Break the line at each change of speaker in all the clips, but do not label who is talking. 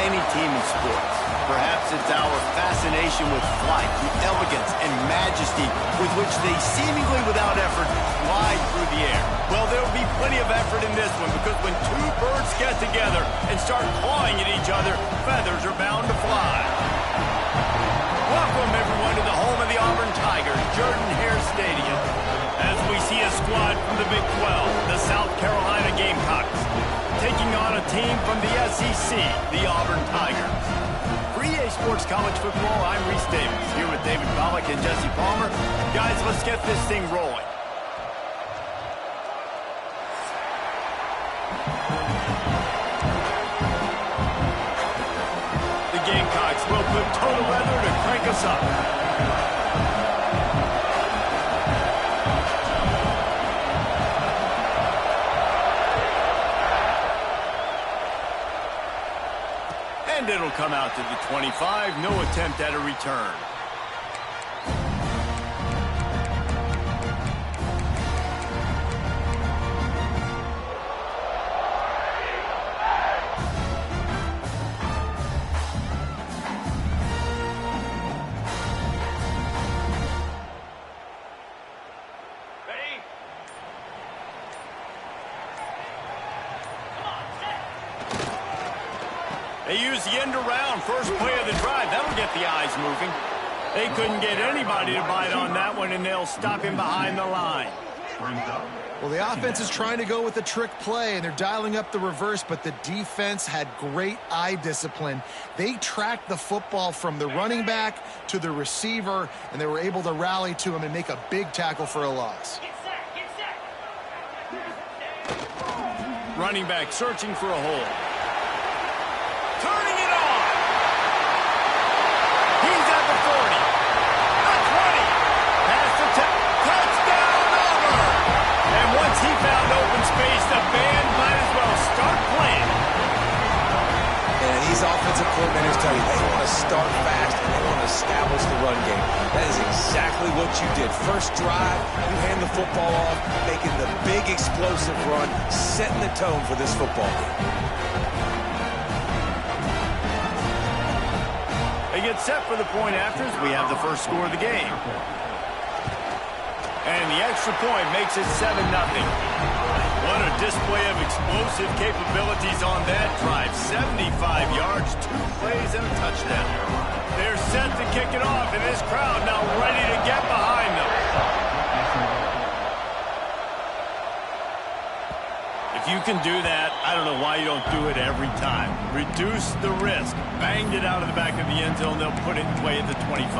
any team in sports. Perhaps it's our fascination with flight, the elegance and majesty with which they seemingly without effort fly through the air. Well, there will be plenty of effort in this one because when two birds get together and start clawing at each other, feathers are bound to fly. Welcome, everyone, to the home of the Auburn Tigers, Jordan-Hare Stadium, as we see a squad from the Big 12, the South Carolina Gamecocks, taking on a team from the SEC, the Auburn Tigers. For EA Sports College Football, I'm Reese Davis, here with David Pollack and Jesse Palmer. Guys, let's get this thing rolling. The Gamecocks will put total leather to crank us up. And it'll come out to the 25. No attempt at a return. They use the end around, first play of the drive. That'll get the eyes moving. They couldn't get anybody to bite on that one, and they'll stop him behind the line.
Well, the offense is trying to go with a trick play, and they're dialing up the reverse, but the defense had great eye discipline. They tracked the football from the running back to the receiver, and they were able to rally to him and make a big tackle for a loss.
Running back searching for a hole. Turning it on. He's at the 40. The 20. Past the touchdown Auburn. And once he found open space, the band might as well start playing.
And these offensive coordinators tell you they want to start fast and they want to establish the run game. That is exactly what you did. First drive, you hand the football off, making the big explosive run, setting the tone for this football game.
They get set for the point afters. We have the first score of the game. And the extra point makes it 7-0. What a display of explosive capabilities on that drive. 75 yards, 2 plays, and a touchdown. They're set to kick it off, and this crowd now ready to get behind them. If you can do that, I don't know why you don't do it every time. Reduce the risk. Banged it out of the back of the end zone. They'll put it in play at the 25.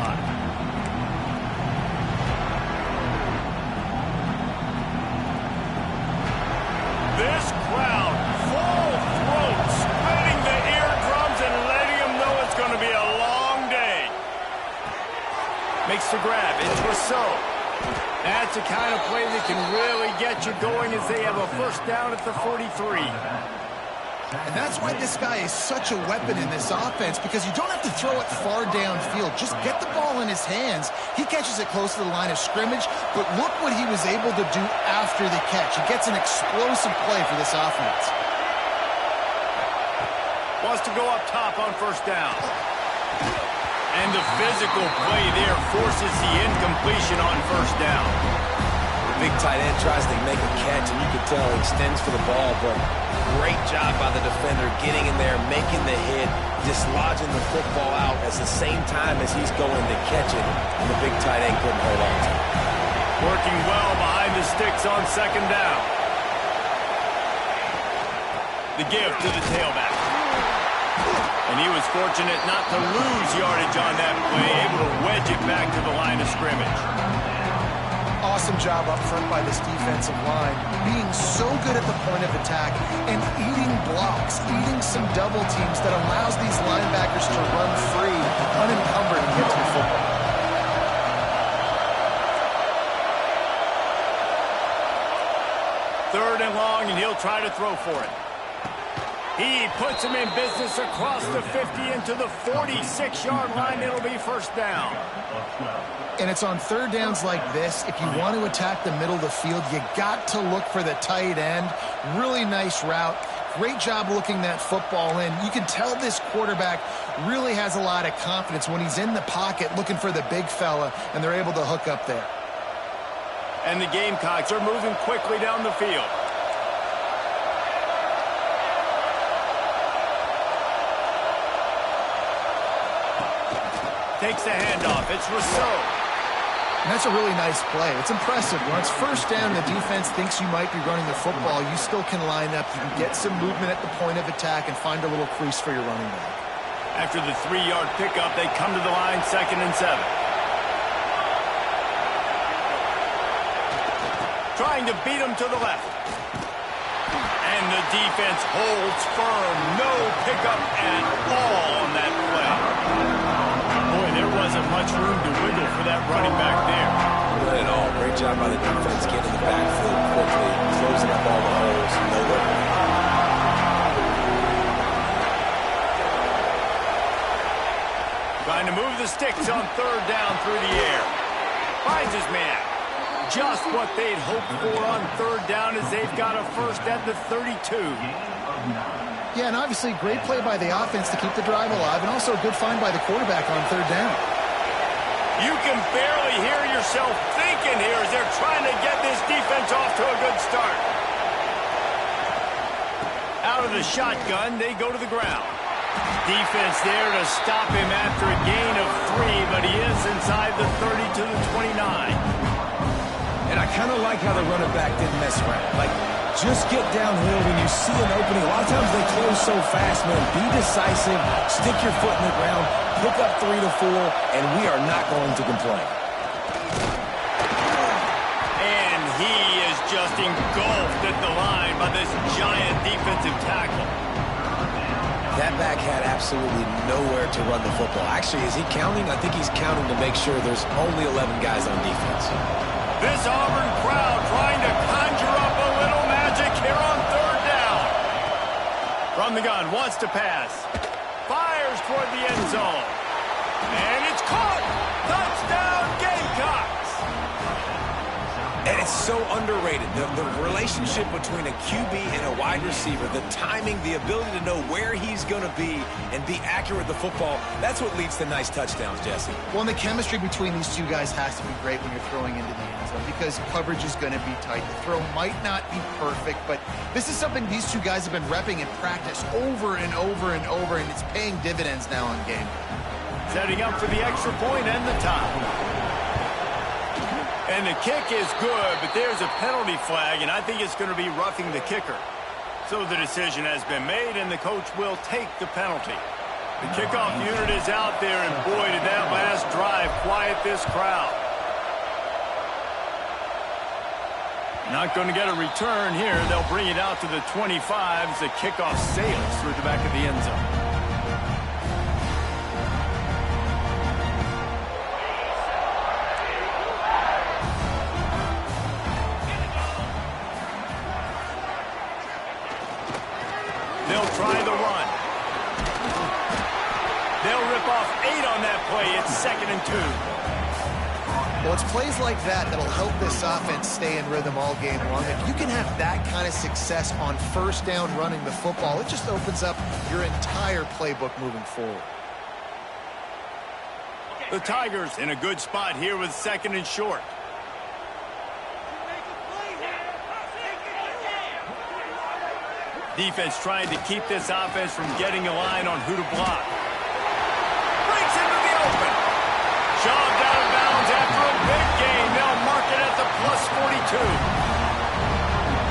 This crowd, full throat, splitting the eardrums and letting them know it's going to be a long day. Makes the grab. It's Rousseau. That's the kind of play that can really get you going as they have a first down at the 43.
And that's why this guy is such a weapon in this offense, because you don't have to throw it far downfield. Just get the ball in his hands. He catches it close to the line of scrimmage, but look what he was able to do after the catch. He gets an explosive play for this offense.
Wants to go up top on first down. And the physical play there forces the incompletion on first down.
The big tight end tries to make a catch, and you can tell he extends for the ball, but great job by the defender getting in there, making the hit, dislodging the football out at the same time as he's going to catch it, and the big tight end couldn't hold on to it.
Working well behind the sticks on second down. The give to the tailback. And he was fortunate not to lose yardage on that play, able to wedge it back to the line of scrimmage.
Awesome job up front by this defensive line, being so good at the point of attack and eating blocks, eating some double teams that allows these linebackers to run free, unencumbered, and get to the football.
Third and long, and he'll try to throw for it. He puts him in business across the 50 into the 46-yard line. It'll be first down.
And it's on third downs like this. If you want to attack the middle of the field, you got to look for the tight end. Really nice route. great job looking that football in. You can tell this quarterback really has a lot of confidence when he's in the pocket looking for the big fella, and they're able to hook up there.
And the Gamecocks are moving quickly down the field. Takes the handoff. It's Rousseau.
And that's a really nice play. It's impressive. When it's first down, the defense thinks you might be running the football. You still can line up. You can get some movement at the point of attack and find a little crease for your running back.
After the 3-yard pickup, they come to the line, 2nd and 7. Trying to beat him to the left. And the defense holds firm. No pickup at all on that play. Boy, there wasn't much room to wiggle for that running back there.
Not at all. Great job by the defense getting the backfield quickly, closing up all the holes. No worry.
Trying to move the sticks on 3rd down through the air. Finds his man. Just what they'd hoped for on 3rd down as they've got a first at the 32.
Yeah, and obviously great play by the offense to keep the drive alive, and also a good find by the quarterback on 3rd down.
You can barely hear yourself thinking here as they're trying to get this defense off to a good start. Out of the shotgun, they go to the ground. Defense there to stop him after a gain of 3, but he is inside the 30 to the 29.
And I kind of like how the running back didn't mess around. Like, just get downhill when you see an opening. A lot of times they close so fast, man. Be decisive, stick your foot in the ground, pick up 3 to 4, and we are not going to complain.
And he is just engulfed at the line by this giant defensive tackle.
That back had absolutely nowhere to run the football. Actually, is he counting? I think he's counting to make sure there's only 11 guys on defense.
This Auburn crowd trying to conjure up a little magic here on 3rd down. From the gun, wants to pass. Fires toward the end zone. And it's caught. Touchdown, Gamecocks.
And it's so underrated. The relationship between a QB and a wide receiver, the timing, the ability to know where he's going to be and be accurate with the football, that's what leads to nice touchdowns, Jesse.
Well, and the chemistry between these two guys has to be great when you're throwing into the end zone because coverage is going to be tight. The throw might not be perfect, but this is something these two guys have been repping in practice over and over and over, and it's paying dividends now in game.
Setting up for the extra point and the tie. And the kick is good, but there's a penalty flag, and I think it's going to be roughing the kicker. So the decision has been made, and the coach will take the penalty. The kickoff unit is out there, and boy, did that last drive quiet this crowd. Not going to get a return here. They'll bring it out to the 25 as the kickoff sails through the back of the end zone. They'll try the run. They'll rip off 8 on that play. It's 2nd and 2.
Well, it's plays like that that'll help this offense stay in rhythm all game long. If you can have that kind of success on 1st down running the football, it just opens up your entire playbook moving forward.
The Tigers in a good spot here with 2nd and short. Defense trying to keep this offense from getting a line on who to block. Breaks into the open. Shoved out of bounds after a big gain. They'll mark it at the +42.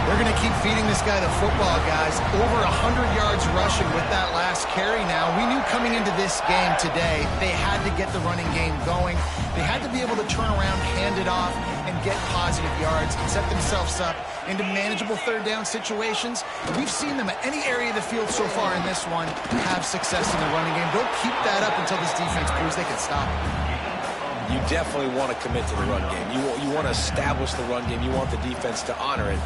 They're going to keep feeding this guy the football, guys. Over 100 yards rushing with that last carry now. We knew coming into this game today, they had to get the running game going. They had to be able to turn around, hand it off, and get positive yards and set themselves up into manageable 3rd down situations. We've seen them at any area of the field so far in this one have success in the running game. Don't keep that up until this defense proves they can stop it.
You definitely want to commit to the run game. You want to establish the run game. You want the defense to honor it.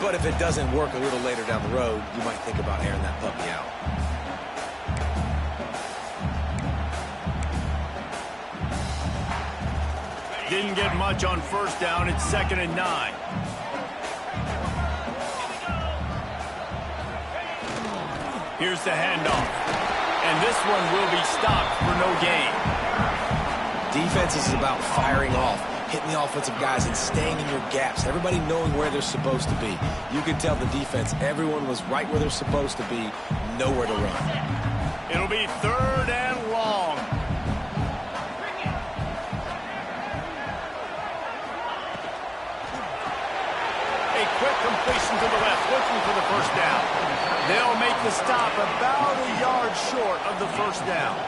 But if it doesn't work a little later down the road, you might think about airing that puppy out.
Didn't get much on 1st down. It's 2nd and 9. Here's the handoff. And this one will be stopped for no gain.
Defense is about firing off, hitting the offensive guys and staying in your gaps. Everybody knowing where they're supposed to be. You can tell the defense, everyone was right where they're supposed to be, nowhere to run.
It'll be 3rd and long. A quick completion to the left, looking for the first down. They'll make the stop about a yard short of the first down.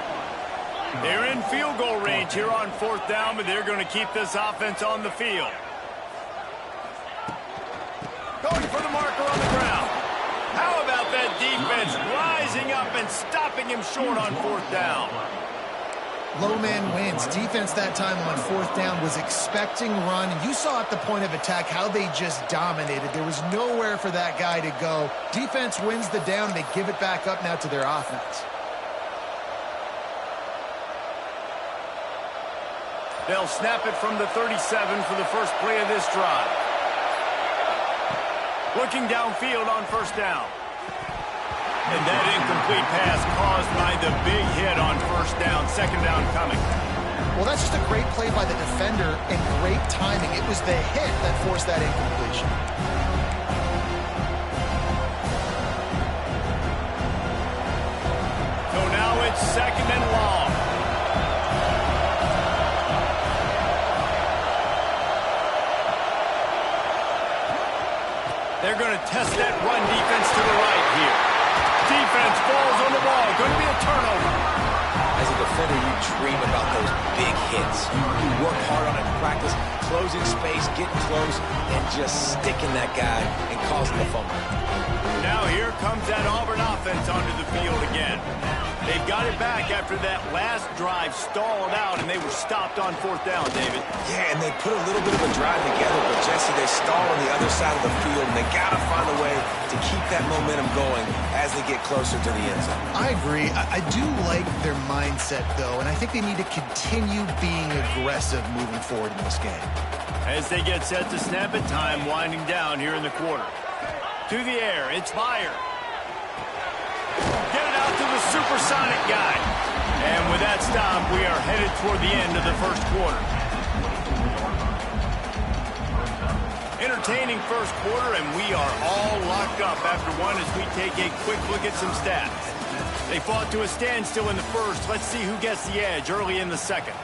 They're in field goal range here on 4th down, but they're going to keep this offense on the field. Going for the marker on the ground. How about that defense rising up and stopping him short on 4th down?
Low man wins. Defense that time on 4th down was expecting run, and you saw at the point of attack how they just dominated. There was nowhere for that guy to go. Defense wins the down, and they give it back up now to their offense.
They'll snap it from the 37 for the first play of this drive. Looking downfield on 1st down. And that incomplete pass caused by the big hit on 1st down. 2nd down coming.
Well, that's just a great play by the defender and great timing. It was the hit that forced that incompletion.
So now it's 2nd and long. They're going to test that run defense to the right here. Defense falls on the ball. Going to be a turnover.
As a defender, you dream about those big hits. You work hard on it in practice, closing space, getting close, and just sticking that guy and causing the fumble.
Now here comes that Auburn offense onto the field again. They've got it back after that last drive stalled out, and they were stopped on 4th down, David.
Yeah, and they put a little bit of a drive together, but Jesse, they stall on the other side of the field, and they got to find a way to keep that momentum going as they get closer to the end zone.
I agree. I do like their mindset, though, and I think they need to continue being aggressive moving forward in this game.
As they get set to snap it, time winding down here in the quarter. To the air, it's Meyer. Get it out to the supersonic guy. And with that stop, we are headed toward the end of the 1st quarter. Entertaining 1st quarter, and we are all locked up after one as we take a quick look at some stats. They fought to a standstill in the 1st. Let's see who gets the edge early in the 2nd.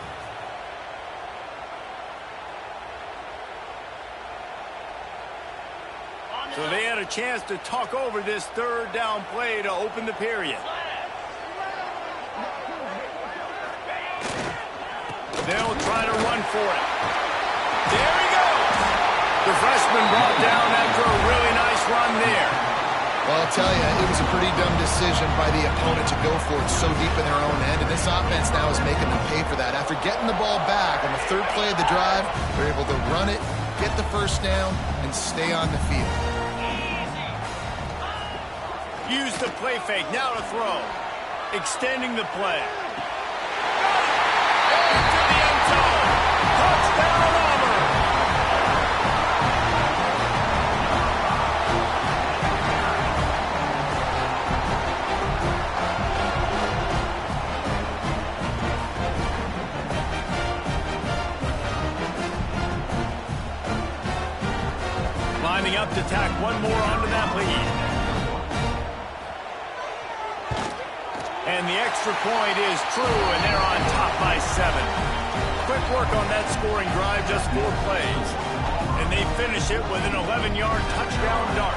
So they had a chance to talk over this 3rd down play to open the period. They'll try to run for it. There he goes. The freshman brought down after a really nice run there.
Well, I'll tell you, it was a pretty dumb decision by the opponent to go for it so deep in their own end, and this offense now is making them pay for that. After getting the ball back on the 3rd play of the drive, they're able to run it, get the 1st down, and stay on the field.
Use the play fake, now to throw. Extending the play. Into the end zone. Touchdown, Auburn. Lining up to tack one more onto that lead. And the extra point is true, and they're on top by 7. Quick work on that scoring drive, just 4 plays. And they finish it with an 11-yard touchdown dart.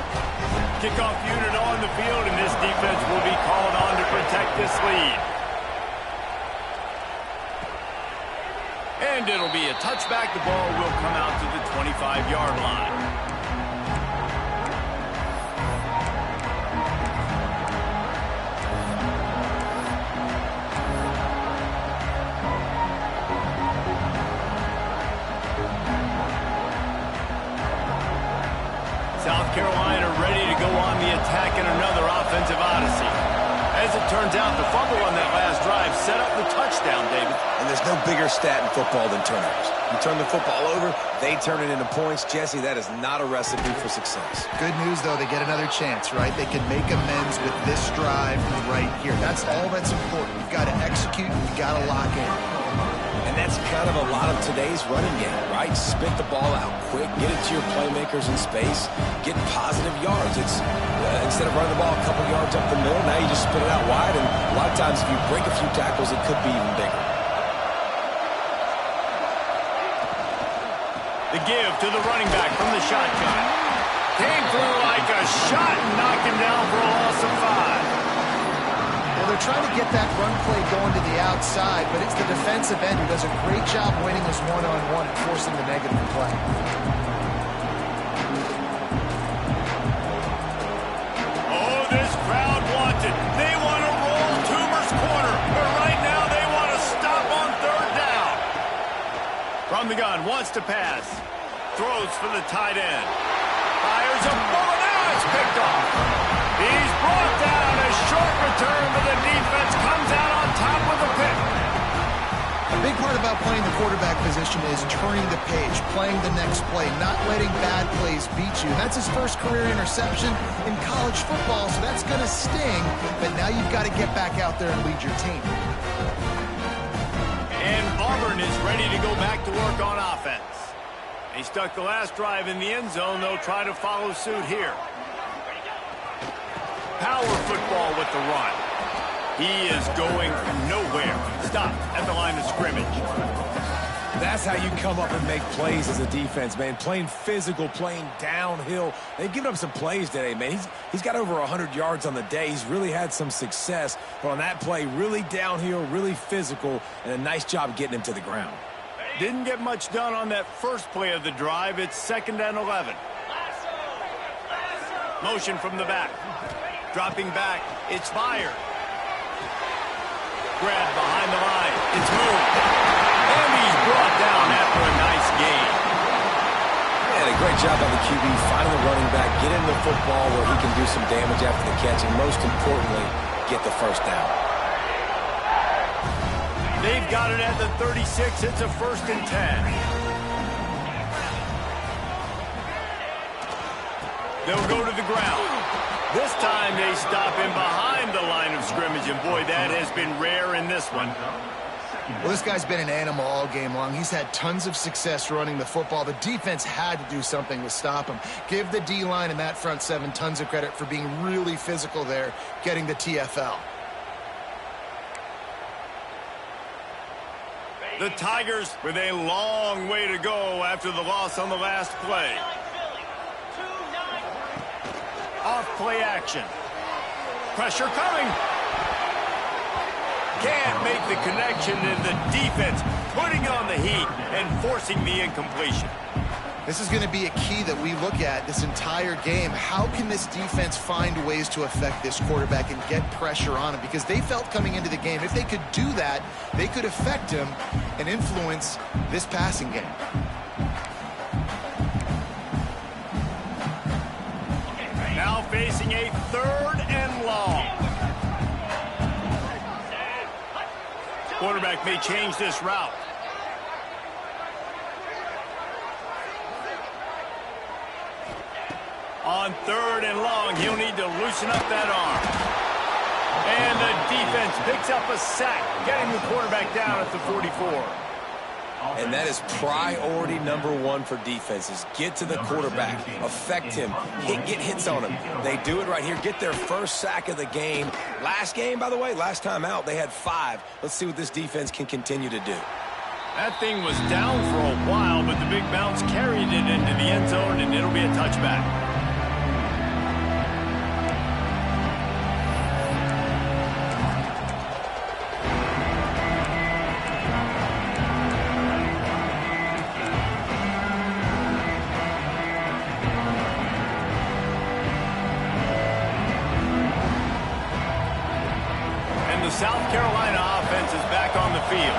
Kickoff unit on the field, and this defense will be called on to protect this lead. And it'll be a touchback. The ball will come out to the 25-yard line. South Carolina ready to go on the attack in another offensive odyssey. As it turns out, the fumble on that last drive set up the touchdown, David.
And there's no bigger stat in football than turnovers. You turn the football over, they turn it into points. Jesse, that is not a recipe for success.
Good news, though, they get another chance, right? They can make amends with this drive right here. That's all that's important. You've got to execute, and you've got to lock in.
And that's kind of a lot of today's running game, right? Spit the ball out quick, get it to your playmakers in space, get positive yards. It's instead of running the ball a couple yards up the middle, now you just spit it out wide, and a lot of times if you break a few tackles, it could be even bigger.
The give to the running back from the shotgun. Came through like a shot and knocked him down for a loss of 5.
Well, they're trying to get that run play going to the outside, but it's the defensive end who does a great job winning this one-on-one and forcing the negative play.
Oh, this crowd wants it. They want to roll Toomer's corner, but right now they want to stop on 3rd down. From the gun, wants to pass. Throws for the tight end. Fires a bullet. Now it's picked off. He's brought down. A short return, but the defense comes out on top with a pick.
A big part about playing the quarterback position is turning the page, playing the next play, not letting bad plays beat you. That's his first career interception in college football, so that's going to sting, but now you've got to get back out there and lead your team.
And Auburn is ready to go back to work on offense. They stuck the last drive in the end zone. They'll try to follow suit here. Power football with the run. He is going nowhere. Stop at the line of scrimmage.
That's how you come up and make plays as a defense, man. Playing physical, playing downhill. They've given up some plays today, man. He's got over 100 yards on the day. He's really had some success. But on that play, really downhill, really physical, and a nice job getting him to the ground.
Didn't get much done on that first play of the drive. It's 2nd and 11. Motion from the back. Dropping back. It's fired. Grab behind the line. It's moved. And he's brought down after a nice gain.
And a great job by the QB finding the running back, get in the football where he can do some damage after the catch, and most importantly, get the first down.
They've got it at the 36. It's a 1st and 10. They'll go to the ground. This time they stop him behind the line of scrimmage, and boy, that has been rare in this one.
Well, this guy's been an animal all game long. He's had tons of success running the football. The defense had to do something to stop him. Give the D-line and that front 7 tons of credit for being really physical there, getting the TFL.
The Tigers with a long way to go after the loss on the last play. Off play action. Pressure coming. Can't make the connection, and the defense putting on the heat and forcing the incompletion.
This is going to be a key that we look at this entire game. How can this defense find ways to affect this quarterback and get pressure on him? Because they felt coming into the game, if they could do that, they could affect him and influence this passing game.
Now facing a 3rd and long. Quarterback may change this route. On 3rd and long, he'll need to loosen up that arm. And the defense picks up a sack, getting the quarterback down at the 44.
And that is priority number 1 for defenses. Get to the quarterback. Affect him. Get hits on him. They do it right here. Get their first sack of the game. Last game, by the way, last time out, they had 5. Let's see what this defense can continue to do.
That thing was down for a while, but the big bounce carried it into the end zone, and it'll be a touchback. South Carolina offense is back on the field.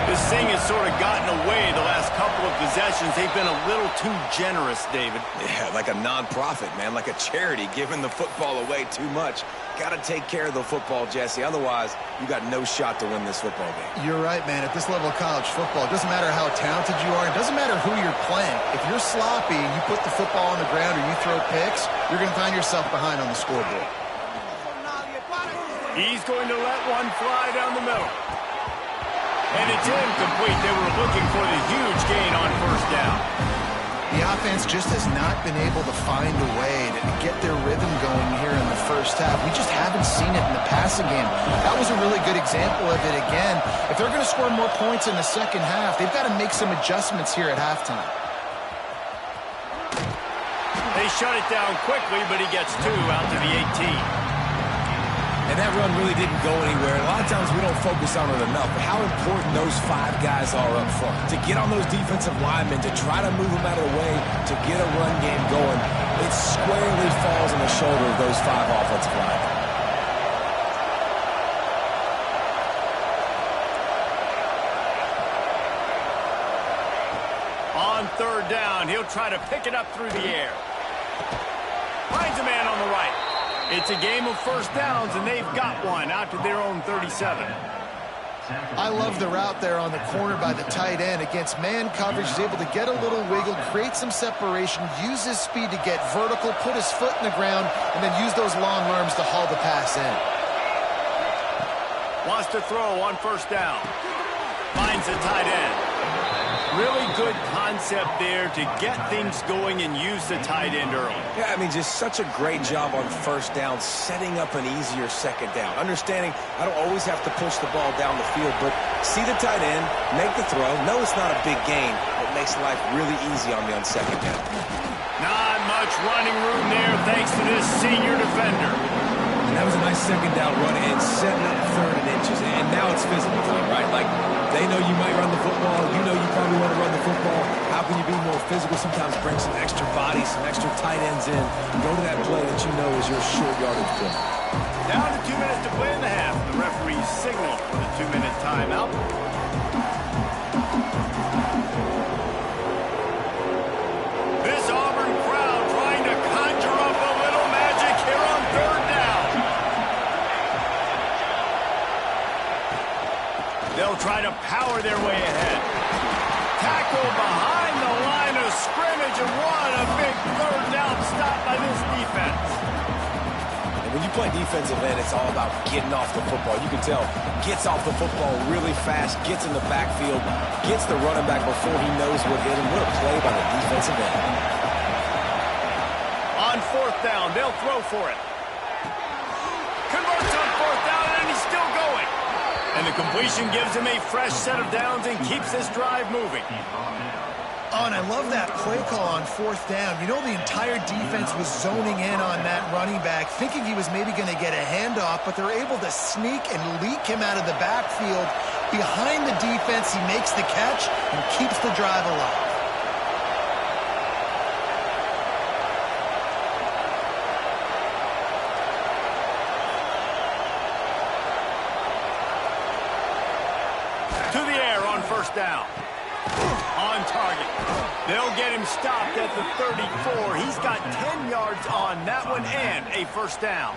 This thing has sort of gotten away the last couple of possessions. They've been a little too generous, David.
Yeah, like a non-profit, man, like a charity, giving the football away too much. Got to take care of the football, Jesse. Otherwise, you got no shot to win this football game.
You're right, man. At this level of college football, it doesn't matter how talented you are. It doesn't matter who you're playing. If you're sloppy and you put the football on the ground or you throw picks, you're going to find yourself behind on the scoreboard.
He's going to let one fly down the middle. And it's incomplete. They were looking for the huge gain on first down.
The offense just has not been able to find a way to get their rhythm going here in the first half. We just haven't seen it in the passing game. That was a really good example of it again. If they're going to score more points in the second half, they've got to make some adjustments here at halftime.
They shut it down quickly, but he gets two out to the 18.
And that run really didn't go anywhere. A lot of times we don't focus on it enough, but how important those 5 guys are up front. To get on those defensive linemen, to try to move them out of the way, to get a run game going, it squarely falls on the shoulder of those 5 offensive linemen.
On third down, he'll try to pick it up through the air. Finds a man on the right. It's a game of first downs, and they've got one out to their own 37.
I love the route there on the corner by the tight end against man coverage. He's able to get a little wiggle, create some separation, use his speed to get vertical, put his foot in the ground, and then use those long arms to haul the pass in.
Wants to throw on first down. Finds the tight end. Really good concept there to get things going and use the tight end early.
Yeah, I mean, just such a great job on first down, setting up an easier second down. Understanding I don't always have to push the ball down the field, but see the tight end, make the throw. No, it's not a big gain. It makes life really easy on me on second down.
Not much running room there thanks to this senior defender.
And that was a nice second down run and setting up third and inches. And now it's physical time, right? Like, they know you might run the football. You know you probably want to run the football. How can you be more physical? Sometimes bring some extra bodies, some extra tight ends in. Go to that play that you know is your short yardage play.
Down to 2 minutes to play in the half. The referee signaled for the 2-minute timeout. This Auburn crowd trying to conjure up a little magic here on third down. They'll try to power their way ahead. Tackle behind the line of scrimmage, and what a big third down stop by this defense.
And when you play defensive end, it's all about getting off the football. You can tell, gets off the football really fast, gets in the backfield, gets the running back before he knows what hit him. What a play by the defensive end.
On fourth down, they'll throw for it. Converts on fourth down, and he's still going. And the completion gives him a fresh set of downs and keeps this drive moving.
Oh, and I love that play call on fourth down. You know, the entire defense was zoning in on that running back, thinking he was maybe going to get a handoff, but they're able to sneak and leak him out of the backfield. Behind the defense, he makes the catch and keeps the drive alive.
To the air on first down. On target. They'll get him stopped at the 34. He's got 10 yards on that one and a first down.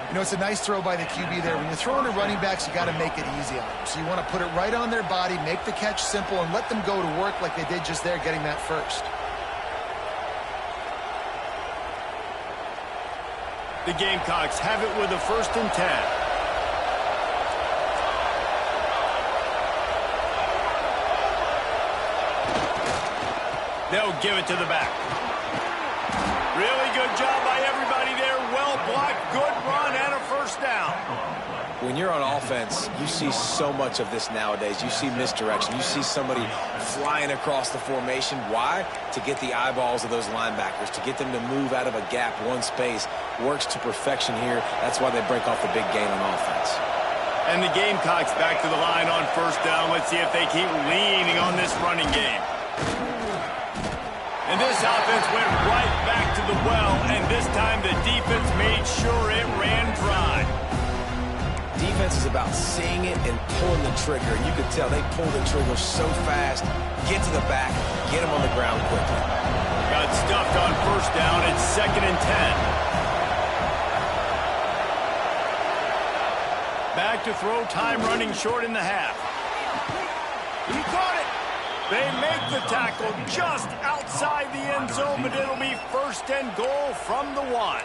You know, it's a nice throw by the QB there. When you're throwing to running backs, you got to make it easy on them. So you want to put it right on their body, make the catch simple, and let them go to work like they did just there, getting that first.
The Gamecocks have it with a 1st and 10. They'll give it to the back. Really good job by everybody there. Well blocked, good run, and a first down.
When you're on offense, you see so much of this nowadays. You see misdirection. You see somebody flying across the formation. Why? To get the eyeballs of those linebackers, to get them to move out of a gap, one space. Works to perfection here. That's why they break off the big gain on offense.
And the Gamecocks back to the line on first down. Let's see if they keep leaning on this running game. And this offense went right back to the well, and this time the defense made sure it ran dry.
Defense offense is about seeing it and pulling the trigger. And you could tell they pull the trigger so fast, get to the back, get him on the ground quickly.
Got stuffed on first down. It's 2nd and 10. Back to throw, time running short in the half. He caught it. They make the tackle just outside the end zone, but it'll be 1st and goal from the 1.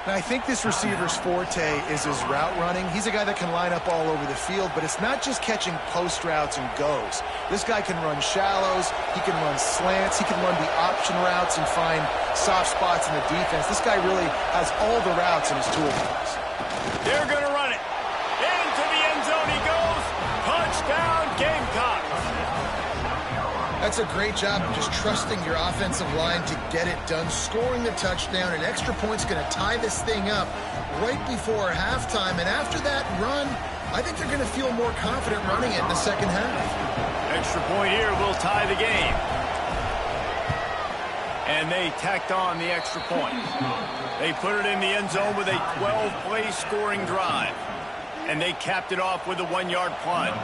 Now, I think this receiver's forte is his route running. He's a guy that can line up all over the field, but it's not just catching post routes and goes. This guy can run shallows, he can run slants, he can run the option routes and find soft spots in the defense. This guy really has all the routes in his toolbox.
They're going to run it. Into the end zone he goes. Touchdown, Gamecocks.
That's a great job of just trusting your offensive line to get it done, scoring the touchdown. An extra point's going to tie this thing up right before halftime. And after that run, I think they're going to feel more confident running it in the second half.
Extra point here will tie the game. And they tacked on the extra point. They put it in the end zone with a 12-play scoring drive. And they capped it off with a 1-yard plunge.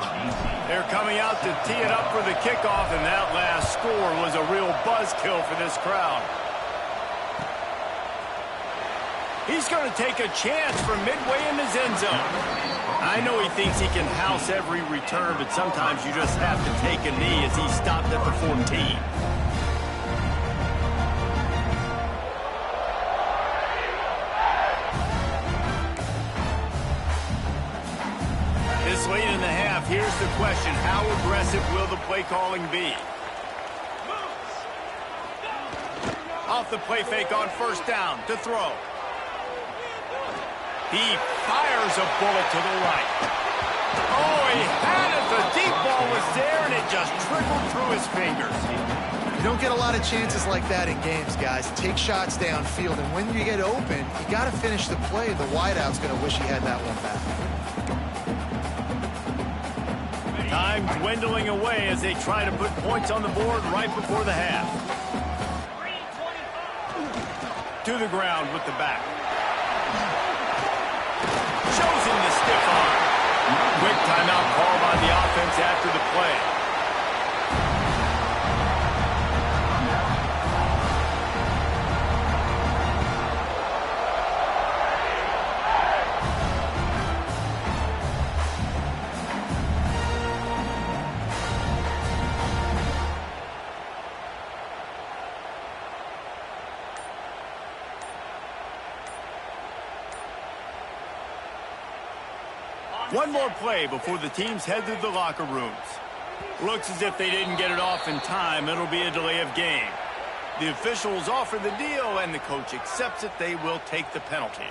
They're coming out to tee it up for the kickoff, and that last score was a real buzzkill for this crowd. He's going to take a chance from midway in his end zone. I know he thinks he can house every return, but sometimes you just have to take a knee as he stopped at the 14. This late in the half, here's the question. How aggressive will the play calling be? Off the play fake on first down to throw. He fires a bullet to the right. Oh, he had it. The deep ball was there, and it just trickled through his fingers.
You don't get a lot of chances like that in games, guys. Take shots downfield, and when you get open, you got to finish the play. The wideout's going to wish he had that one back.
Time dwindling away as they try to put points on the board right before the half. To the ground with the back. Shows him the stiff arm. Quick timeout call by the offense after the play. One more play before the teams head to the locker rooms. Looks as if they didn't get it off in time. It'll be a delay of game. The officials offer the deal, and the coach accepts it. They will take the penalty.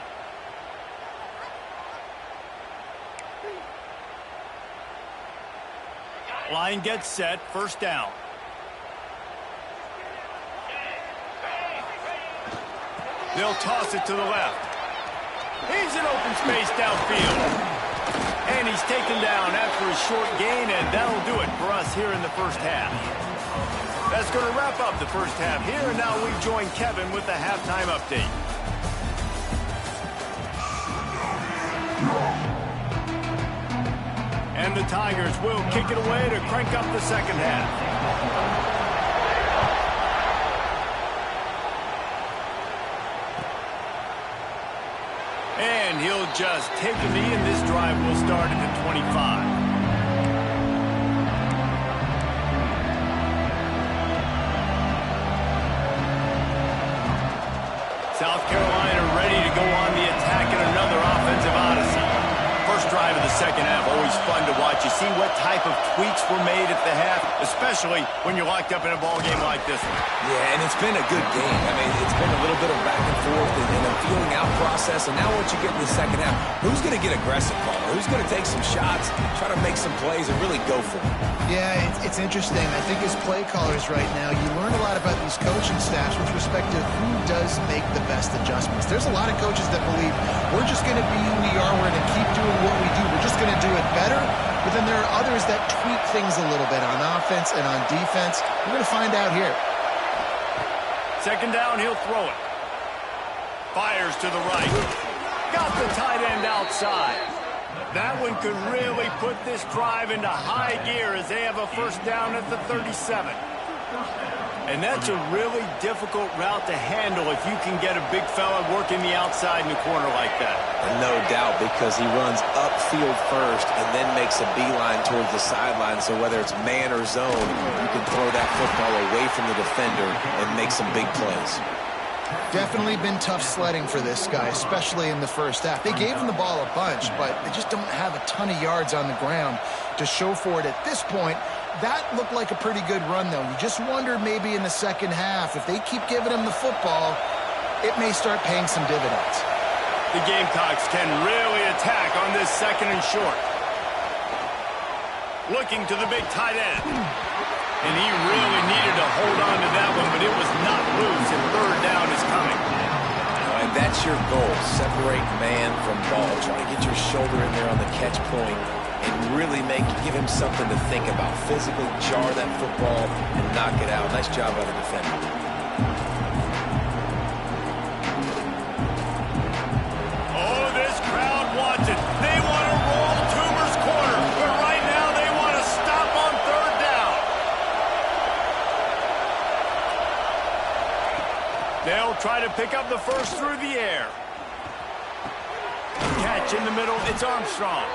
Line gets set. First down. They'll toss it to the left. He's in open space downfield. And he's taken down after a short gain, and that'll do it for us here in the first half. That's going to wrap up the first half here, and now we join Kevin with the halftime update. And the Tigers will kick it away to crank up the second half. And he'll just take a knee, and this drive will start at the 25. South Carolina ready to go on the attack in another offensive odyssey. First drive of the second half, always fun to watch. You see what type of tweaks were made at the half, especially when you're locked up in a ball game like this one.
Yeah, and it's been a good game. I mean, it's been a little bit of back and forth and a feeling out process. And now what you get in the second half, who's going to get aggressive, Paul? Who's going to take some shots, try to make some plays, and really go for it?
Yeah, it's interesting. I think as play callers right now, you learn a lot about these coaching staffs with respect to who does make the best adjustments. There's a lot of coaches that believe we're just going to be who we are. We're going to keep doing what we do. We're just going to do it better. But then there are others that tweak things a little bit on offense and on defense. We're going to find out here.
Second down, he'll throw it. Fires to the right. Got the tight end outside. That one could really put this drive into high gear as they have a first down at the 37. And that's a really difficult route to handle if you can get a big fella working the outside in the corner like that.
And no doubt, because he runs upfield first and then makes a beeline towards the sideline. So whether it's man or zone, you can throw that football away from the defender and make some big plays.
Definitely been tough sledding for this guy, especially in the first half. They gave him the ball a bunch, but they just don't have a ton of yards on the ground to show for it at this point. That looked like a pretty good run, though. You just wonder maybe in the second half, if they keep giving him the football, it may start paying some dividends.
The Gamecocks can really attack on this second and short. Looking to the big tight end. And he really needed to hold on to that one, but it was not loose, and third down is coming.
And that's your goal. Separate man from ball. Try to get your shoulder in there on the catch point and really give him something to think about. Physically jar that football and knock it out. Nice job by the defender.
Oh, this crowd wants it. They want to roll Toomer's corner, but right now they want to stop on third down. They'll try to pick up the first through the air. Catch in the middle, it's Armstrong.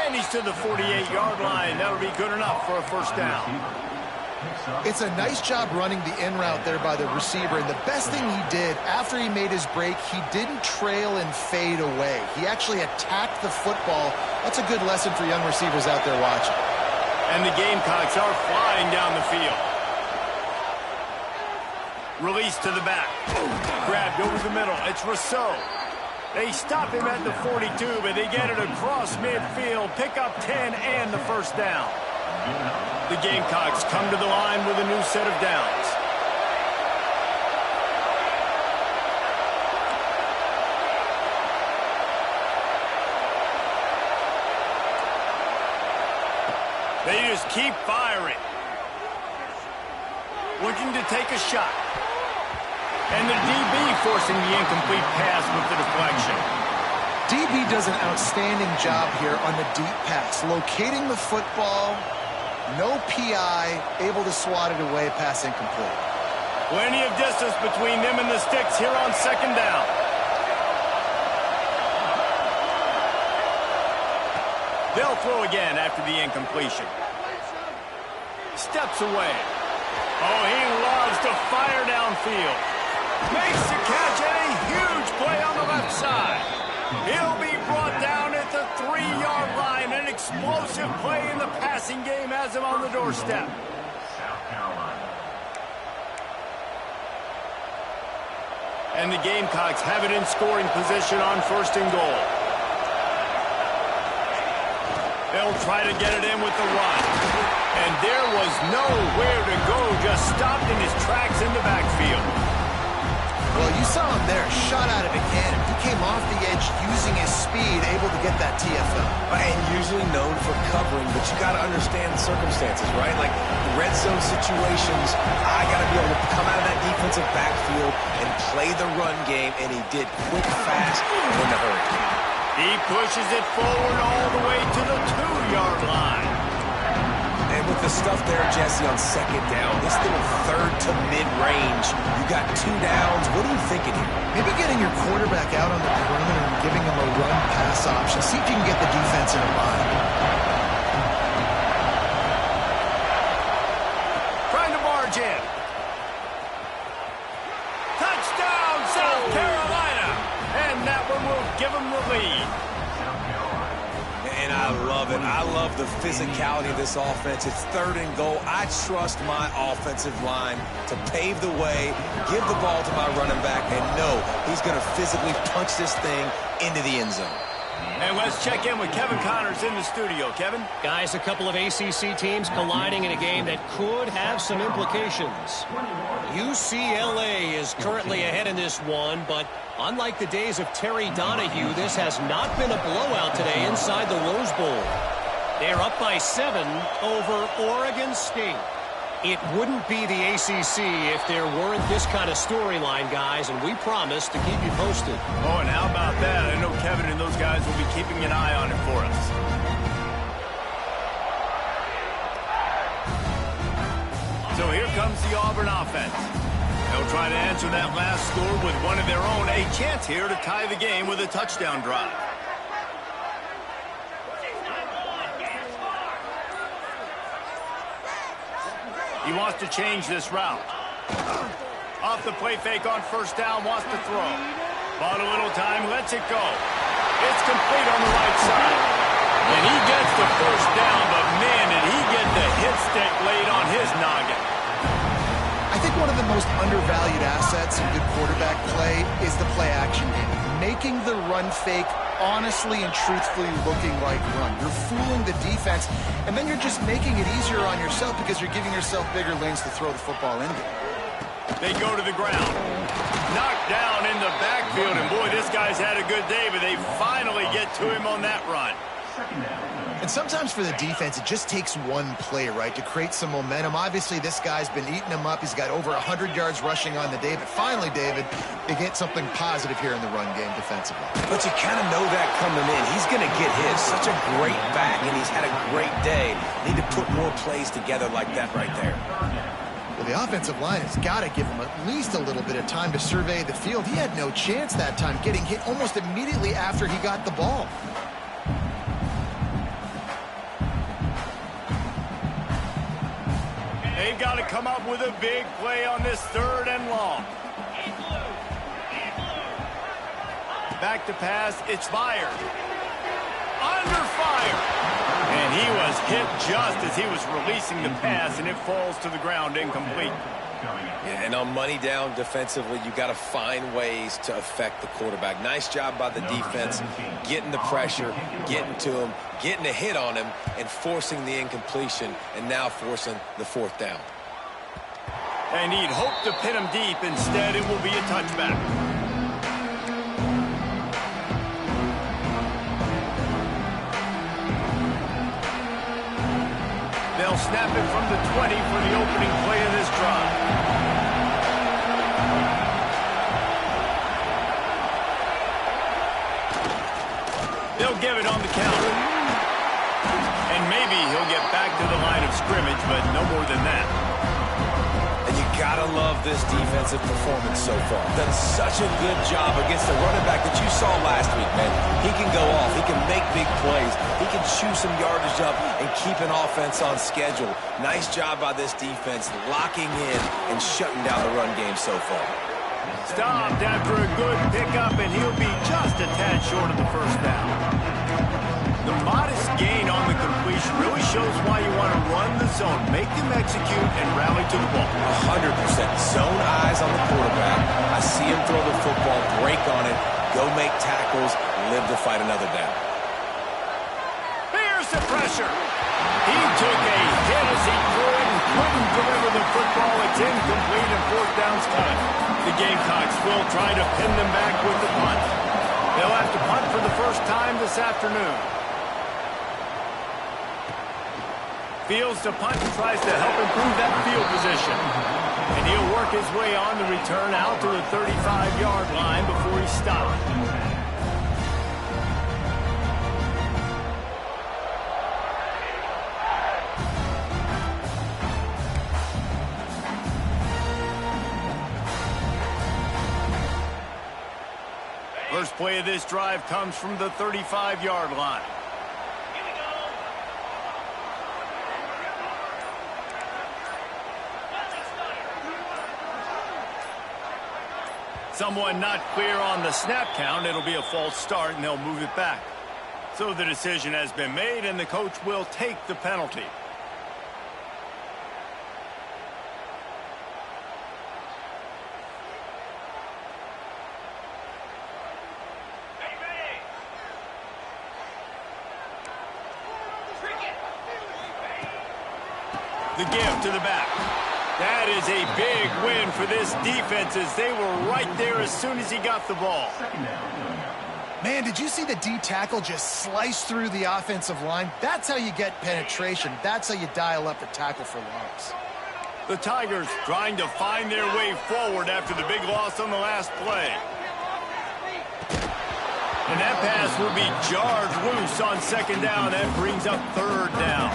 And he's to the 48-yard line. That'll be good enough for a first down.
It's a nice job running the in route there by the receiver. And the best thing he did after he made his break, he didn't trail and fade away. He actually attacked the football. That's a good lesson for young receivers out there watching.
And the Gamecocks are flying down the field. Release to the back. Grabbed over the middle. It's Rousseau. They stop him at the 42, but they get it across midfield. Pick up 10 and the first down. The Gamecocks come to the line with a new set of downs. They just keep firing. Looking to take a shot. And the DB forcing the incomplete pass with the deflection.
DB does an outstanding job here on the deep pass. Locating the football, no PI, able to swat it away, pass incomplete.
Plenty of distance between them and the sticks here on second down. They'll throw again after the incompletion. Steps away. Oh, he loves to fire downfield. Makes the catch and a huge play on the left side. He'll be brought down at the 3-yard line. An explosive play in the passing game has him on the doorstep. And the Gamecocks have it in scoring position on first and goal. They'll try to get it in with the run. And there was nowhere to go, just stopped in his tracks in the backfield.
Well, you saw him there, shot out of a cannon. He came off the edge using his speed, able to get that TFL.
And usually known for covering, but you got to understand the circumstances, right? Like red zone situations, I got to be able to come out of that defensive backfield and play the run game, and he did quick, fast, and in a hurry.
He pushes it forward all the way to the 2-yard line.
And with the stuff there, Jesse, on second down, this little third to mid-range, you got 2 downs. What are you thinking here?
Maybe getting your quarterback out on the perimeter and giving him a run-pass option. See if you can get the defense in a bind.
Trying to barge in. Touchdown, South Carolina! And that one will give them the lead.
And I love it. I love the physicality of this offense. It's third and goal. I trust my offensive line to pave the way, give the ball to my running back, and know he's going to physically punch this thing into the end zone.
And let's check in with Kevin Connors in the studio. Kevin?
Guys, a couple of ACC teams colliding in a game that could have some implications. UCLA is currently ahead in this one, but unlike the days of Terry Donahue, this has not been a blowout today inside the Rose Bowl. They're up by 7 over Oregon State. It wouldn't be the ACC if there weren't this kind of storyline, guys, and we promise to keep you posted.
Oh, and how about that? I know Kevin and those guys will be keeping an eye on it for us. So here comes the Auburn offense. They'll try to answer that last score with one of their own. A chance here to tie the game with a touchdown drive. He wants to change this route. Off the play fake on first down, wants to throw. Bought a little time, lets it go. It's complete on the right side. And he gets the first down, but man, did he get the hit stick laid on his noggin.
I think one of the most undervalued assets in good quarterback play is the play action game. Making the run fake honestly and truthfully looking like run. You're fooling the defense, and then you're just making it easier on yourself because you're giving yourself bigger lanes to throw the football into.
They go to the ground. Knocked down in the backfield, and boy, this guy's had a good day, but they finally get to him on that run.
And sometimes for the defense, it just takes one play, right, to create some momentum. Obviously, this guy's been eating them up. He's got over 100 yards rushing on the day. But finally, David, they get something positive here in the run game defensively.
But you kind of know that coming in. He's going to get his. Such a great back, and he's had a great day. Need to put more plays together like that right there.
Well, the offensive line has got to give him at least a little bit of time to survey the field. He had no chance that time, getting hit almost immediately after he got the ball.
They've got to come up with a big play on this 3rd and long. Back to pass, it's fired. Under fire. And he was hit just as he was releasing the pass, and it falls to the ground incomplete.
Yeah, and on money down defensively, you got to find ways to affect the quarterback. Nice job by the defense, getting the pressure, getting to him, getting a hit on him, and forcing the incompletion, and now forcing the 4th down.
And he'd hope to pin him deep. Instead, it will be a touchback. They'll snap it from the 20 for the opening play of this drive. They'll give it on the counter. And maybe he'll get back to the line of scrimmage, but no more than that.
And you gotta love this defensive performance so far. Done such a good job against the running back that you saw last week, man. He can go off. He can make big plays. He can chew some yardage up and keep an offense on schedule. Nice job by this defense locking in and shutting down the run game so far.
Stopped after a good pickup, and he'll be just a tad short of the first down. The modest gain on the completion really shows why you want to run the zone, make them execute, and rally to the ball.
100% zone eyes on the quarterback. I see him throw the football, break on it, go make tackles, live to fight another down.
Here's the pressure. He took a hit as he threw it and couldn't deliver the football. It's incomplete and 4th down's coming. The Gamecocks will try to pin them back with the punt. They'll have to punt for the first time this afternoon. Fields to punt and tries to help improve that field position. And he'll work his way on the return out to the 35-yard line before he stopped. First play of this drive comes from the 35-yard line. Someone not clear on the snap count. It'll be a false start, and they'll move it back. So the decision has been made, and the coach will take the penalty. The give to the back. That is a big win for this defense as they were right there as soon as he got the ball.
Man, did you see the D tackle just slice through the offensive line? That's how you get penetration. That's how you dial up the tackle for loss.
The Tigers trying to find their way forward after the big loss on the last play. And that pass will be jarred loose on second down. That brings up third down.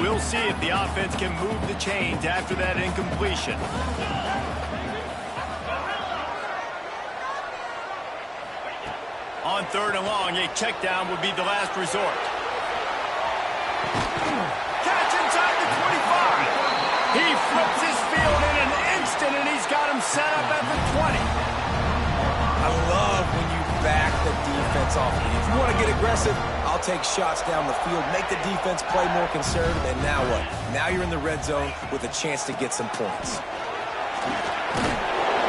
We'll see if the offense can move the chains after that incompletion. On third and long, a check down would be the last resort. Catch inside the 25. He flips his field in an instant, and he's got him set up at the 20.
I love when you back the defense off. If you want to get aggressive, I'll take shots down the field, make the defense play more conservative, and now what? Now you're in the red zone with a chance to get some points.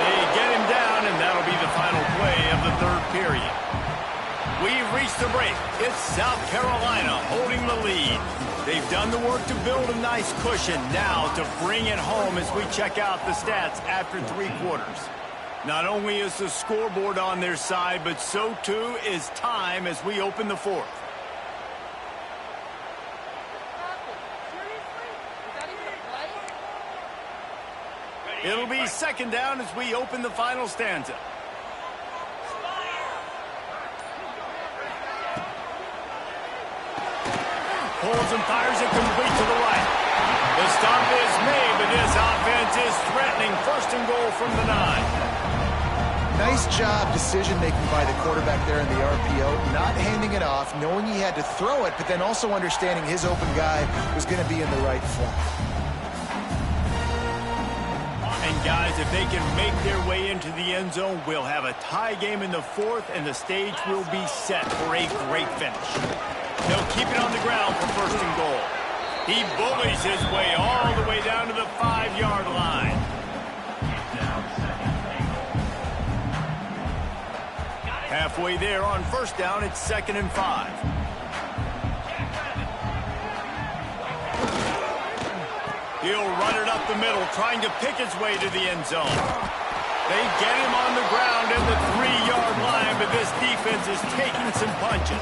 They get him down, and that'll be the final play of the third period. We've reached the break. It's South Carolina holding the lead. They've done the work to build a nice cushion. Now to bring it home as we check out the stats after 3 quarters. Not only is the scoreboard on their side, but so too is time as we open the fourth. It'll be second down as we open the final stanza. Pulls and fires it complete to the right. The stop is made, but this offense is threatening. First and goal from the 9.
Nice job decision-making by the quarterback there in the RPO, not handing it off, knowing he had to throw it, but then also understanding his open guy was going to be in the right flat.
And guys, if they can make their way into the end zone, we'll have a tie game in the fourth, and the stage will be set for a great finish. They'll keep it on the ground for first and goal. He bullies his way all the way down to the 5-yard line. Halfway there on first down, it's 2nd and 5. He'll run it up the middle, trying to pick his way to the end zone. They get him on the ground at the 3-yard line, but this defense is taking some punches.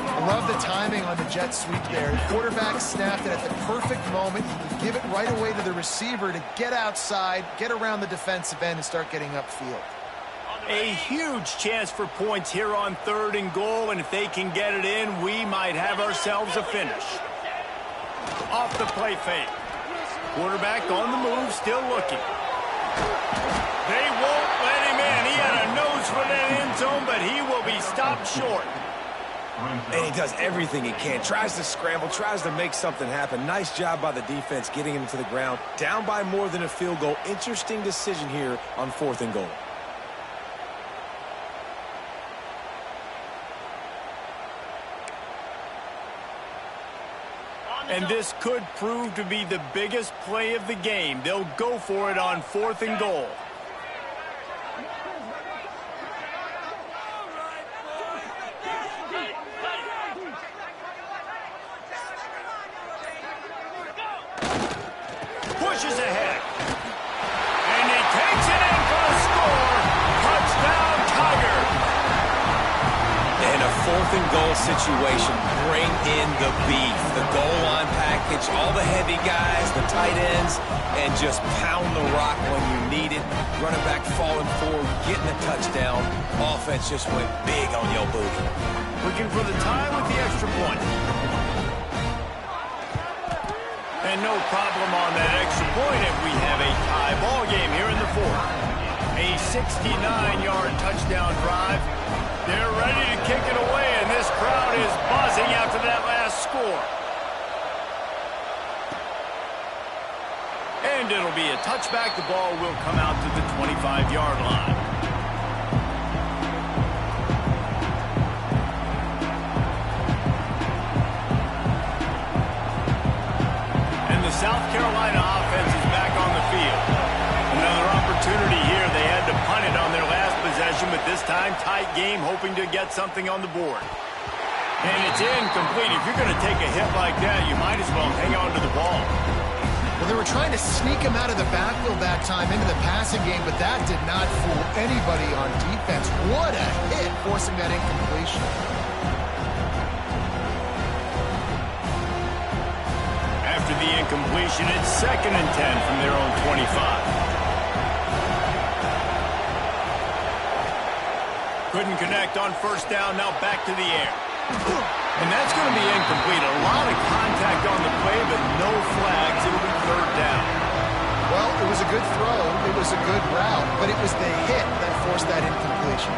I love the timing on the jet sweep there. The quarterback snapped it at the perfect moment. He could give it right away to the receiver to get outside, get around the defensive end, and start getting upfield.
A huge chance for points here on 3rd and goal, and if they can get it in, we might have ourselves a finish. Off the play fake. Quarterback on the move, still looking. They won't let him in. He had a nose for that end zone, but he will be stopped short.
And he does everything he can. Tries to scramble, tries to make something happen. Nice job by the defense getting him to the ground. Down by more than a field goal. Interesting decision here on 4th and goal.
And this could prove to be the biggest play of the game. They'll go for it on 4th and goal. Pushes ahead. And he takes it in for a score. Touchdown, Tiger.
In a 4th and goal situation, bring in the beef. The goal line package, all the heavy guys, the tight ends, and just pound the rock when you need it. Running back falling forward, getting a touchdown. Offense just went big on your booty.
Looking for the tie with the extra point. And no problem on that extra point if we have a tie ball game here in the fourth. A 69-yard touchdown drive. They're ready to kick it away, and this crowd is buzzing after that last score. And it'll be a touchback. The ball will come out to the 25-yard line. And the South Carolina offense is back on the field. Another opportunity here. They had to punt it on their last possession, but this time tight game, hoping to get something on the board. And it's incomplete. If you're going to take a hit like that, you might as well hang on to the ball.
Well, they were trying to sneak him out of the backfield that time into the passing game, but that did not fool anybody on defense. What a hit, forcing that incompletion.
the incompletion. It's 2nd and 10 from their own 25. Couldn't connect on 1st down, now back to the air. And that's going to be incomplete. A lot of contact on the play, but no flags. It'll be 3rd down.
Well, it was a good throw. It was a good route, but it was the hit that forced that incompletion.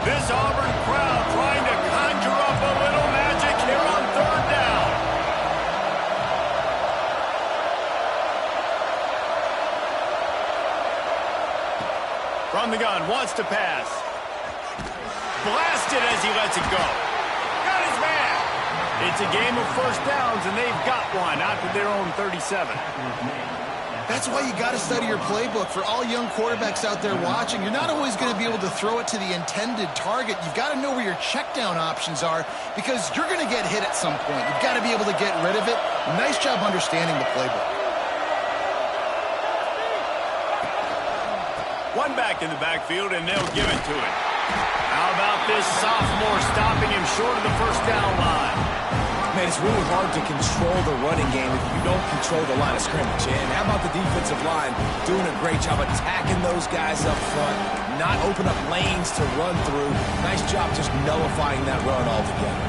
This Auburn crowd trying to conjure up a little magic here on 3rd down. From the gun, wants to pass. Blasted as he lets it go. Got his man. It's a game of 1st downs, and they've got one out to their own 37.
That's why you got to study your playbook. For all young quarterbacks out there watching, you're not always going to be able to throw it to the intended target. You've got to know where your check down options are because you're going to get hit at some point. You've got to be able to get rid of it. Nice job understanding the playbook.
One back in the backfield, and they'll give it to him. How about this sophomore stopping him short of the 1st down line?
Man, it's really hard to control the running game if you don't control the line of scrimmage. And how about the defensive line doing a great job attacking those guys up front, not open up lanes to run through. Nice job just nullifying that run altogether.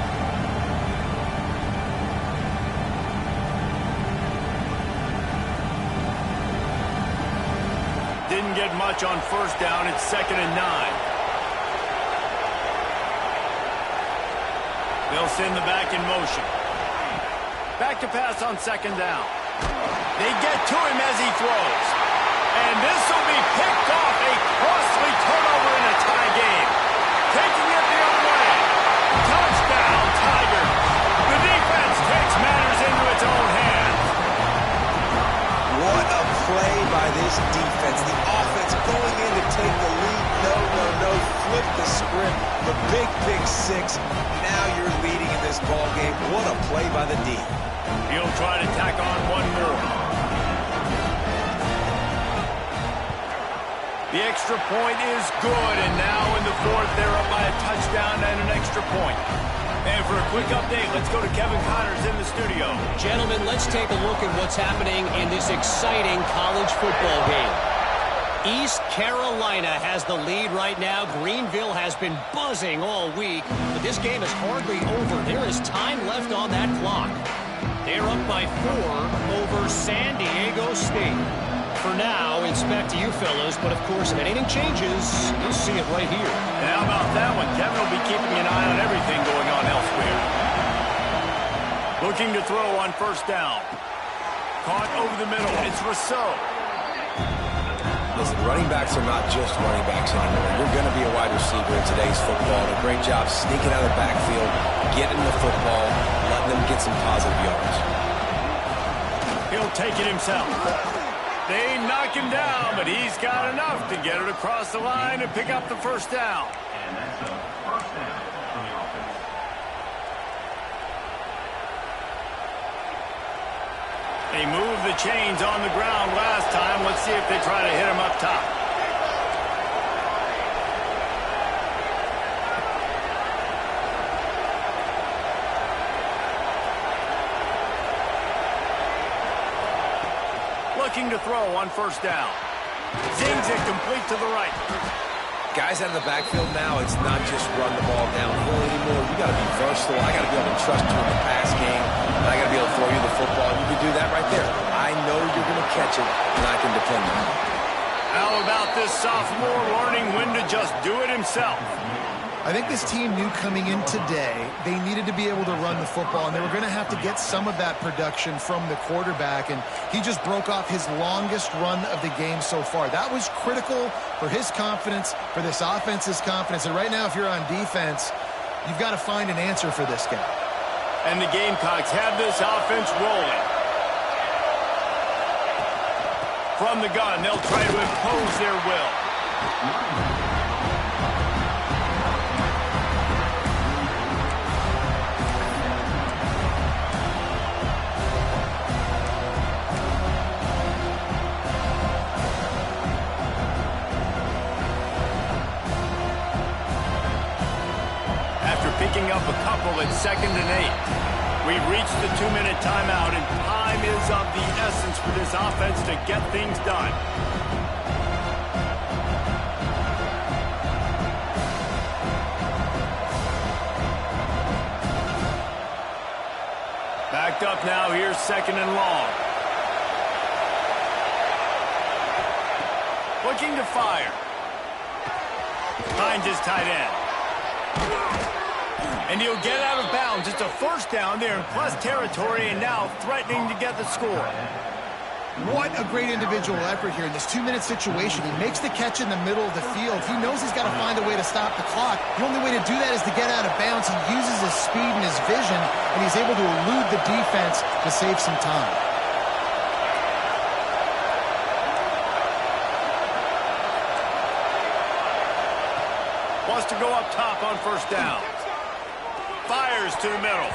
Didn't get much on 1st down. It's 2nd and 9. They'll send the back in motion. Back to pass on 2nd down. They get to him as he throws. And this will be picked off. A costly turnover in a tie game. Taking it the other way. Touchdown, Tigers. The defense takes matters into its own hands.
What a play by this defense. The offense going in to take the lead. No. Flip the script. The big 6. Now you're leading in this ball game. What a play by the D.
He'll try to tack on one more. The extra point is good, and now in the 4th, they're up by a touchdown and an extra point. And for a quick update, let's go to Kevin Connors in the studio.
Gentlemen, let's take a look at what's happening in this exciting college football game. East Carolina has the lead right now. Greenville has been buzzing all week, but this game is hardly over. There is time left on that clock. They're up by 4 over San Diego State. For now, it's back to you fellas, but of course, if anything changes, you'll see it right here.
And how about that one? Kevin will be keeping an eye on everything going on elsewhere. Looking to throw on 1st down. Caught over the middle. It's Rousseau.
Listen, running backs are not just running backs anymore. You're going to be a wide receiver in today's football. And a great job sneaking out of the backfield, getting the football, letting them get some positive yards.
He'll take it himself. They knock him down, but he's got enough to get it across the line and pick up the 1st down.
And that's a 1st down from the offense.
They moved the chains on the ground last time. Let's see if they try to hit him up top. Looking to throw on 1st down. Zings it complete to the right.
Guys out of the backfield now, it's not just run the ball downhill anymore. You got to be versatile. I got to be able to trust you in the pass game. And I got to be able to throw you the football. You can do that right there. I know you're going to catch it, and I can depend on it.
How about this sophomore learning when to just do it himself?
I think this team knew coming in today they needed to be able to run the football, and they were going to have to get some of that production from the quarterback, and he just broke off his longest run of the game so far. That was critical for his confidence, for this offense's confidence, and right now if you're on defense, you've got to find an answer for this guy.
And the Gamecocks have this offense rolling. From the gun, they'll try to impose their will. picking up a couple at 2nd and 8. We've reached the 2-minute timeout, and time is of the essence for this offense to get things done. Backed up now, here's 2nd and long. Looking to fire. Finds his tight end. And he'll get out of bounds. It's a first down there in plus territory, and now threatening to get the score.
What a great individual effort here in this 2-minute situation. He makes the catch in the middle of the field. He knows he's got to find a way to stop the clock. The only way to do that is to get out of bounds. He uses his speed and his vision, and he's able to elude the defense to save some time.
Wants to go up top on first down. Fires to the middle.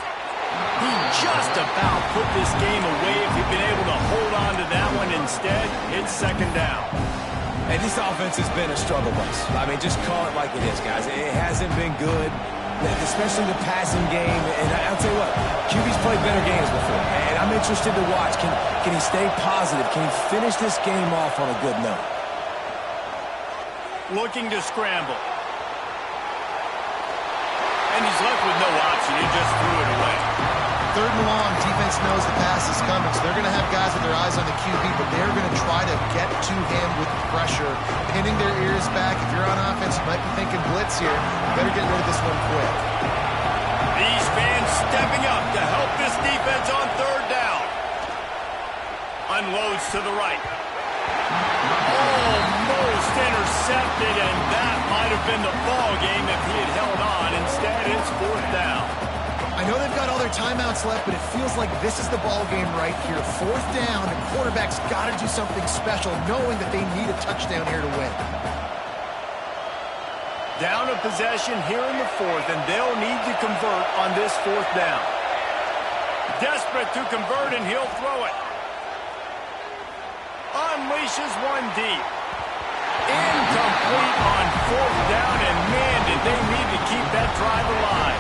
He just about put this game away if he'd been able to hold on to that one. Instead, it's 2nd down.
And this offense has been a struggle bus. I mean, just call it like it is, guys. It hasn't been good, especially the passing game. And I'll tell you what, QB's played better games before. And I'm interested to watch. Can he stay positive? Can he finish this game off on a good note?
Looking to scramble. And he's left with no option. He just threw it away.
3rd and long, defense knows the pass is coming, so they're going to have guys with their eyes on the QB, but they're going to try to get to him with pressure, pinning their ears back. If you're on offense, you might be thinking blitz here. You better get rid of this one quick.
These fans stepping up to help this defense on 3rd down. Unloads to the right. Almost intercepted, and that might have been the ball game if he had held on. Instead, it's 4th down.
I know they've got all their timeouts left, but it feels like this is the ball game right here. 4th down, the quarterback's got to do something special, knowing that they need a touchdown here to win.
Down a possession here in the 4th, and they'll need to convert on this 4th down. Desperate to convert, and he'll throw it. Unleashes one deep. Incomplete on 4th down, and man, did they need to keep that drive alive.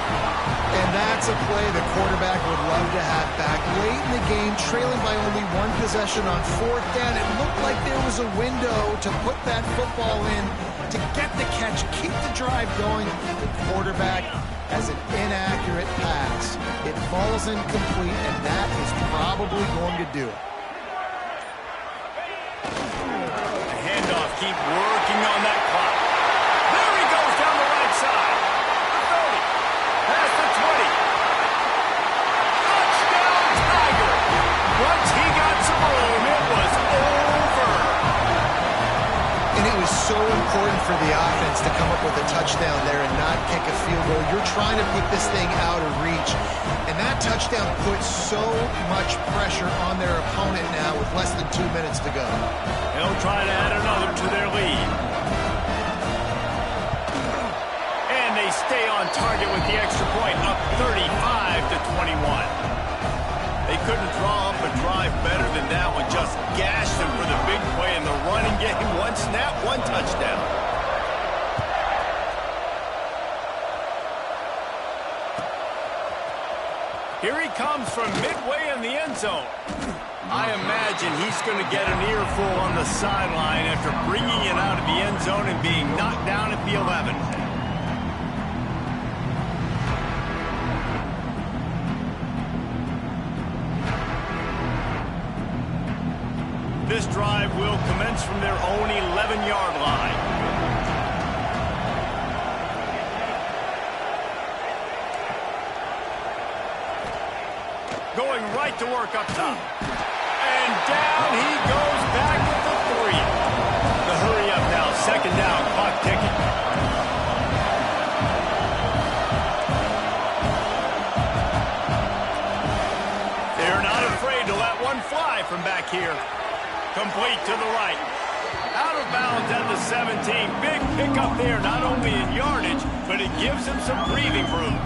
And that's a play the quarterback would love to have back. Late in the game, trailing by only 1 possession on 4th down, it looked like there was a window to put that football in, to get the catch, keep the drive going. The quarterback has an inaccurate pass. It falls incomplete, and that is probably going to do it.
Keep working on that clock. There he goes down the right side. 30. Past the 20. Touchdown, Tiger. Once he got some room, it was over.
And it was so important for the offense to come up with a touchdown there and not kick a field goal. You're trying to put this thing out of reach. And that touchdown puts so much pressure on their opponent now with less than 2 minutes to go.
They'll try to add another to their lead. And they stay on target with the extra point, up 35-21. They couldn't draw up a drive better than that one. Just gashed them for the big play in the running game. 1 snap, 1 touchdown. Here he comes from midway in the end zone. I imagine he's going to get an earful on the sideline after bringing it out of the end zone and being knocked down at the 11. This drive will commence from their own 11-yard line. Going right to work up top. And down he goes back at the 3. The hurry up now, 2nd down, clock ticking. They're not afraid to let one fly from back here. Complete to the right. Out of bounds at the 17. Big pickup there, not only in yardage, but it gives him some breathing room.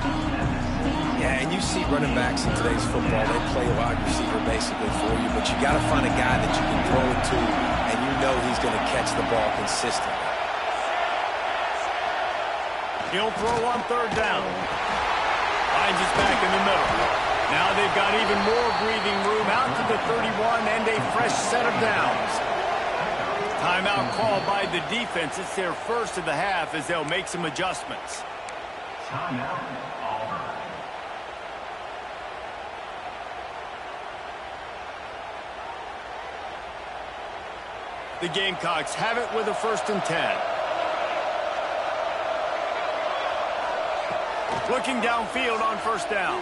Yeah, and you see running backs in today's football, they play a wide receiver basically for you, but you got to find a guy that you can throw it to, and you know he's going to catch the ball consistently.
He'll throw on 3rd down. Finds us back in the middle. Now they've got even more breathing room out to the 31 and a fresh set of downs. Timeout called by the defense. It's their first of the half as they'll make some adjustments.
Timeout, Auburn.
The Gamecocks have it with a 1st and 10. Looking downfield on 1st down.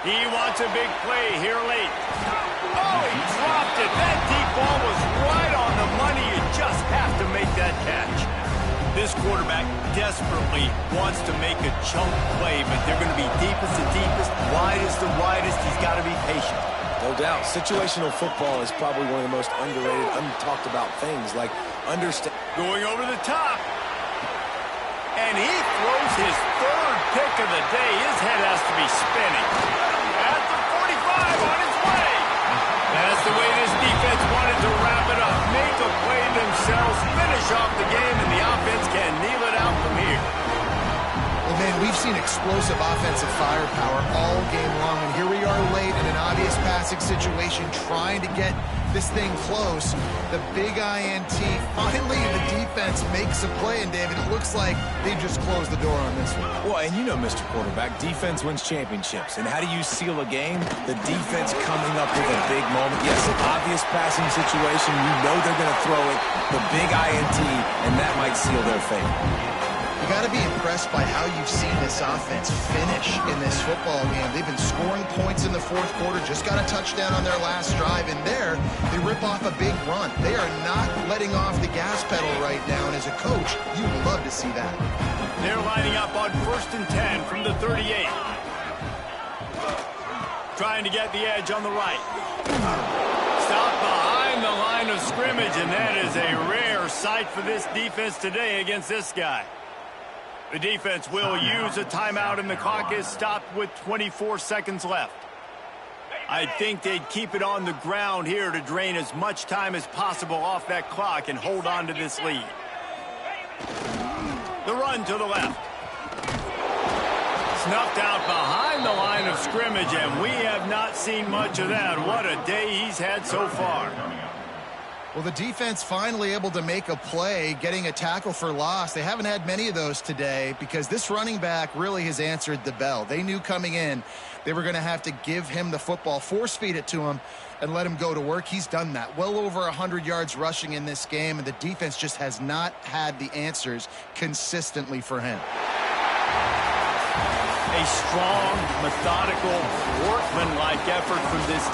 He wants a big play here late. Oh, he dropped it. That deep ball was right on the money. You just have to make that catch. This quarterback desperately wants to make a chunk play, but they're going to be deepest to deepest, widest to widest. He's got to be patient.
No doubt. Situational football is probably one of the most underrated, untalked about things, like understand.
Going over the top. And he throws his 3rd pick of the day. His head has to be spinning. At the 45 on its way. That's the way this defense wanted to wrap it up. Make a play themselves, finish off the game, and the offense can kneel it out from here.
Well, man, we've seen explosive offensive firepower all game long, and here we are late in an obvious passing situation trying to get this thing close. The big INT. Finally, the defense makes a play, and David, it looks like they just closed the door on this one.
Well, and you know, Mr. Quarterback, defense wins championships. And how do you seal a game? The defense coming up with a big moment. Yes, an obvious passing situation. You know they're going to throw it. The big INT, and that might seal their fate.
You got to be impressed by how you've seen this offense finish in this football game. They've been scoring points in the 4th quarter, just got a touchdown on their last drive, and there they rip off a big run. They are not letting off the gas pedal right now, and as a coach, you would love to see that.
They're lining up on 1st and 10 from the 38. Trying to get the edge on the right. Stop behind the line of scrimmage, and that is a rare sight for this defense today against this guy. The defense will use a timeout, and the clock is stopped with 24 seconds left. I think they'd keep it on the ground here to drain as much time as possible off that clock and hold on to this lead. The run to the left. Snuffed out behind the line of scrimmage, and we have not seen much of that. What a day he's had so far.
Well, the defense finally able to make a play, getting a tackle for loss. They haven't had many of those today because this running back really has answered the bell. They knew coming in they were going to have to give him the football, force feed it to him, and let him go to work. He's done that. Well over 100 yards rushing in this game, and the defense just has not had the answers consistently for him.
A strong, methodical, workmanlike effort from this